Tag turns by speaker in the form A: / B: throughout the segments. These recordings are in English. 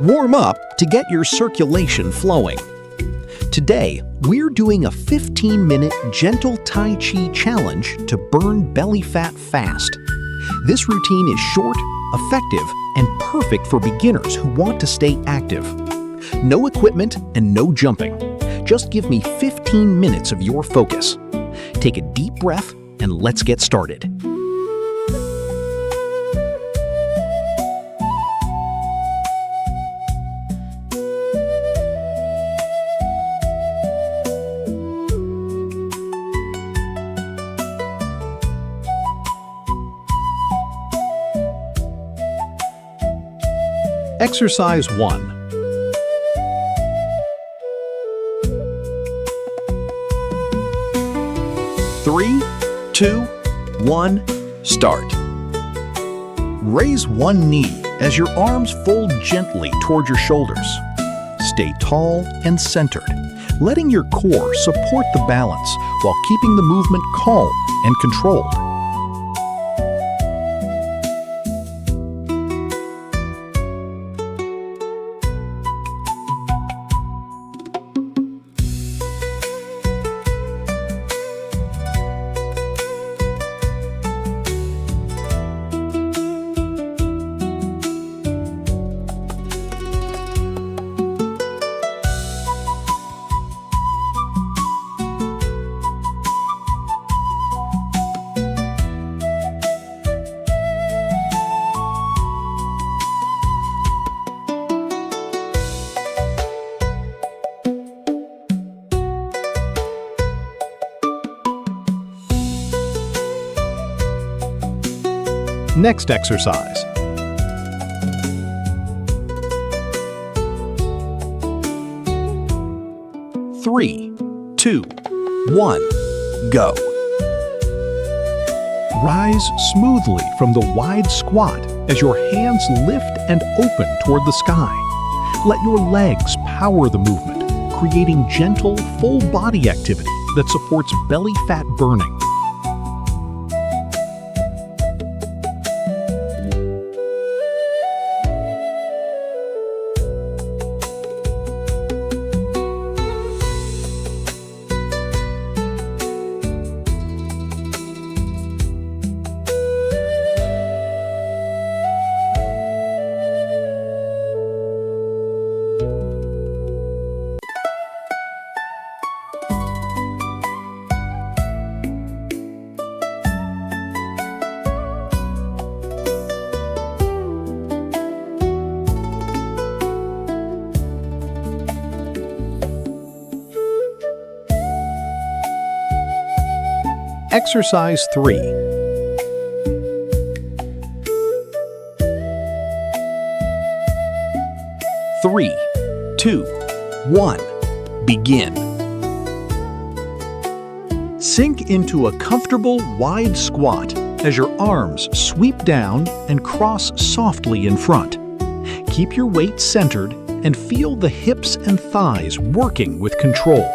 A: Warm up to get your circulation flowing. Today, we're doing a 15-minute Gentle Tai Chi challenge to burn belly fat fast. This routine is short, effective, and perfect for beginners who want to stay active. No equipment and no jumping. Just give me 15 minutes of your focus. Take a deep breath and let's get started. Exercise 1. Three, two, one, start. Raise one knee as your arms fold gently toward your shoulders. Stay tall and centered, letting your core support the balance while keeping the movement calm and controlled. Next exercise. Three, two, one, go. Rise smoothly from the wide squat as your hands lift and open toward the sky. Let your legs power the movement, creating gentle, full body activity that supports belly fat burning. Exercise 3. Three, two, one, begin. Sink into a comfortable wide squat as your arms sweep down and cross softly in front. Keep your weight centered and feel the hips and thighs working with control.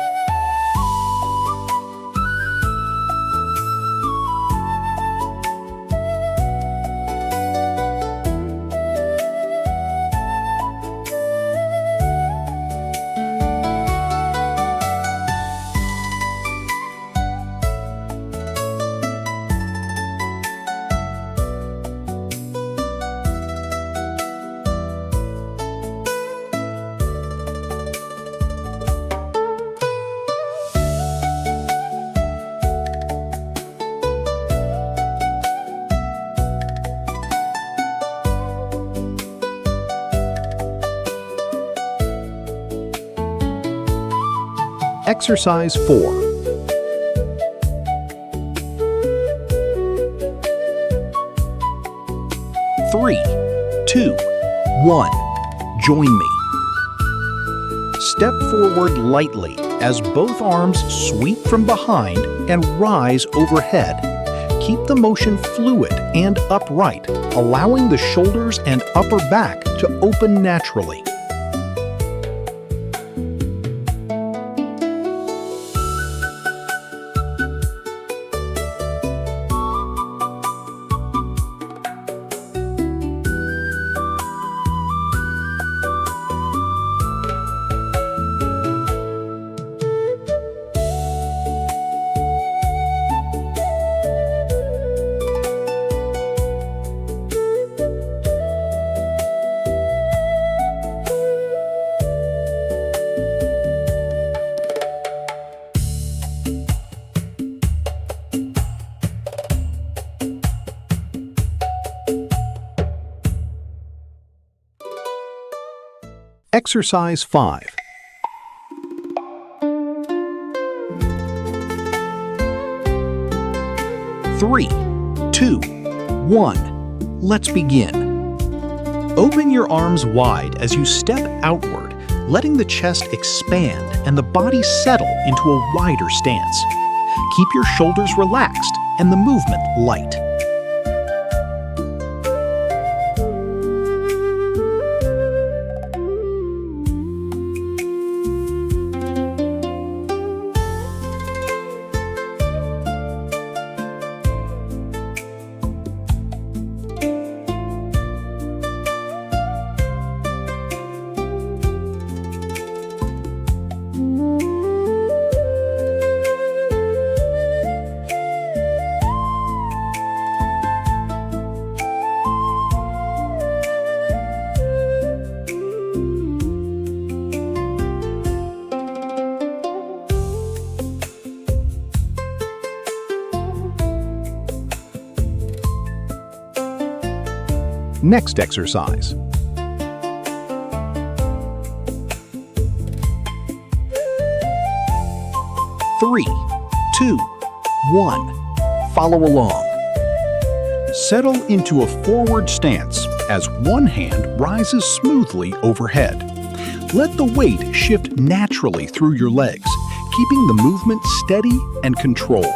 A: Exercise 4. Three, two, one, join me. Step forward lightly as both arms sweep from behind and rise overhead. Keep the motion fluid and upright, allowing the shoulders and upper back to open naturally. Exercise 5. 3, 2, 1. Let's begin. Open your arms wide as you step outward, letting the chest expand and the body settle into a wider stance. Keep your shoulders relaxed and the movement light. Next exercise. 3, 2, 1. Follow along. Settle into a forward stance as one hand rises smoothly overhead. Let the weight shift naturally through your legs, keeping the movement steady and controlled.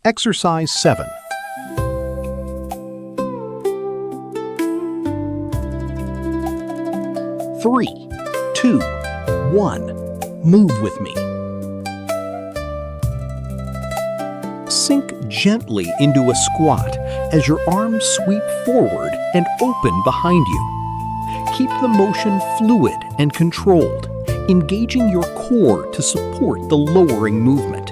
A: Exercise 7. 3, 2, 1. Move with me. Sink gently into a squat as your arms sweep forward and open behind you. Keep the motion fluid and controlled, engaging your core to support the lowering movement.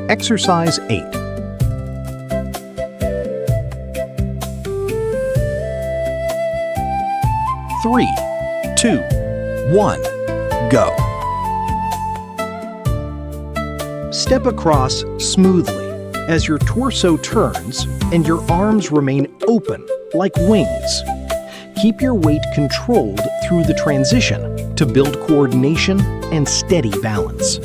A: Exercise 8. 3, 2, 1. Go. Step across smoothly as your torso turns and your arms remain open like wings. Keep your weight controlled through the transition to build coordination and steady balance.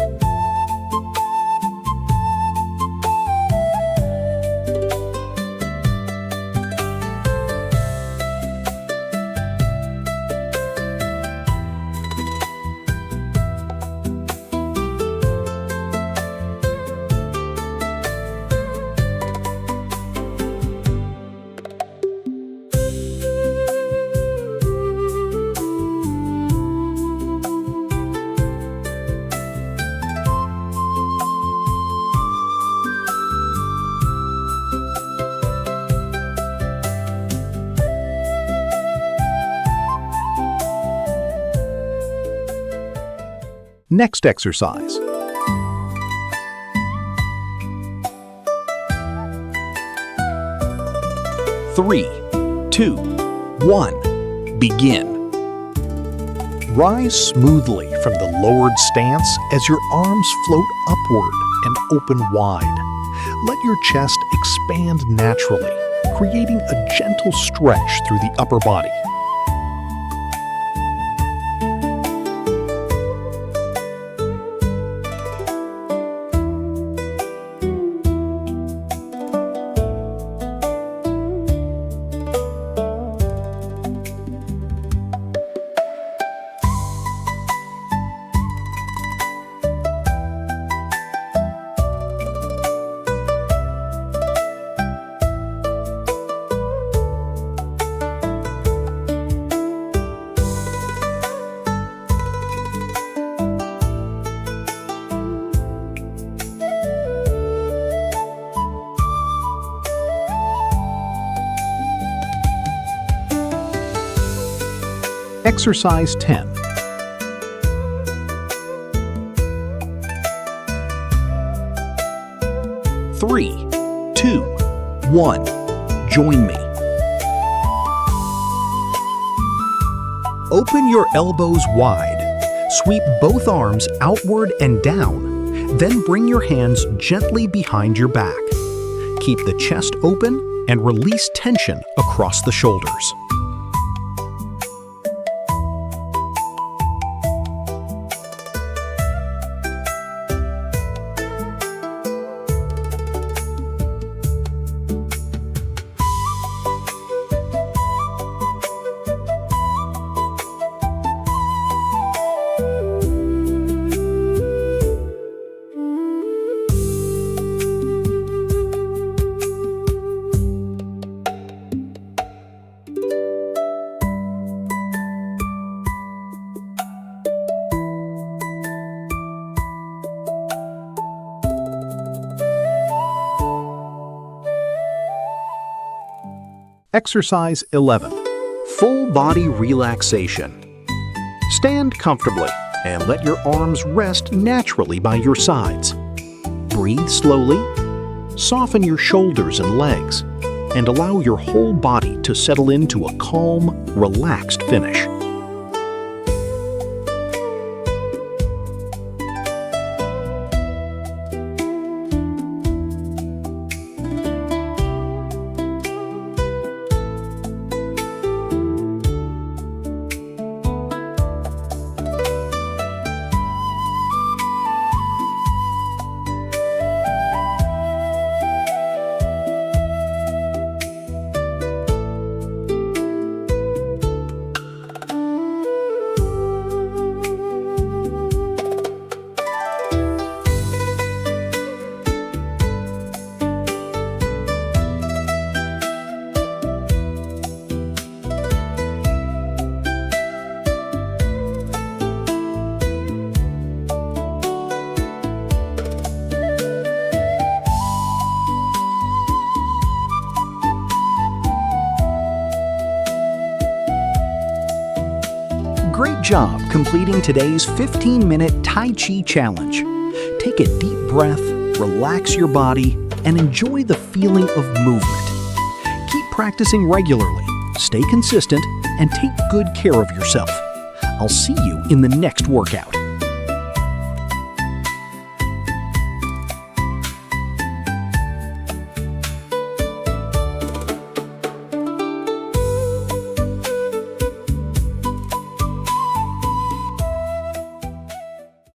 A: Next exercise. 3, 2, 1. Begin. Rise smoothly from the lowered stance as your arms float upward and open wide. Let your chest expand naturally, creating a gentle stretch through the upper body. Exercise 10. Three, two, one. Join me. Open your elbows wide. Sweep both arms outward and down. Then bring your hands gently behind your back. Keep the chest open and release tension across the shoulders. Exercise 11. Full body relaxation. Stand comfortably and let your arms rest naturally by your sides. Breathe slowly, soften your shoulders and legs, and allow your whole body to settle into a calm, relaxed finish. Great job completing today's 15-minute Tai Chi challenge. Take a deep breath, relax your body, and enjoy the feeling of movement. Keep practicing regularly, stay consistent, and take good care of yourself. I'll see you in the next workout.